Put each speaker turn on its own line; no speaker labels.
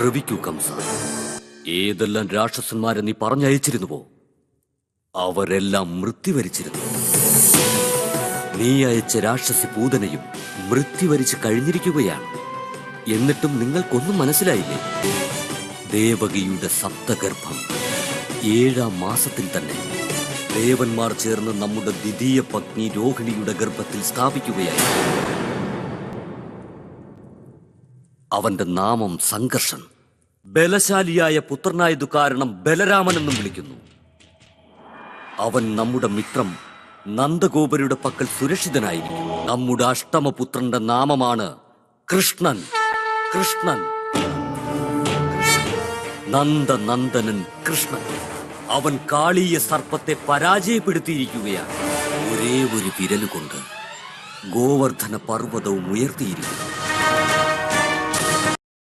ശ്രവിക്കൂ കംസ. ഏതെല്ലാം രാക്ഷസന്മാരെ നീ പറഞ്ഞയച്ചിരുന്നുവോ അവരെല്ലാം മൃത്യുവരിച്ചിരുന്നു. നീ അയച്ച രാക്ഷസി പൂതനയും മൃത്യുവരിച്ച് കഴിഞ്ഞിരിക്കുകയാണ്. എന്നിട്ടും നിങ്ങൾക്കൊന്നും മനസ്സിലായില്ലേ? ദേവകിയുടെ സപ്തഗർഭം 7-ാം മാസത്തിൽ തന്നെ ദേവന്മാർ ചേർന്ന് നമ്മുടെ ദ്വിതീയ പത്നി രോഹിണിയുടെ ഗർഭത്തിൽ സ്ഥാപിക്കുകയായി. അവന്റെ നാമം സംഘർഷൻ. ബലശാലിയായ പുത്രനായതു കാരണം ബലരാമൻ എന്നും വിളിക്കുന്നു. അവൻ നമ്മുടെ മിത്രം നന്ദഗോപരുടെ പക്കൽ സുരക്ഷിതനായിരിക്കും. നമ്മുടെ അഷ്ടമപുത്രന്റെ നാമമാണ് കൃഷ്ണൻ. കൃഷ്ണൻ, നന്ദനന്ദനൻ കൃഷ്ണൻ. അവൻ കാളീയ സർപ്പത്തെ പരാജയപ്പെടുത്തിയിരിക്കുകയാണ്. ഒരേ ഒരു വിരലുകൊണ്ട് ഗോവർദ്ധന പർവ്വതവും ഉയർത്തിയിരിക്കുന്നു.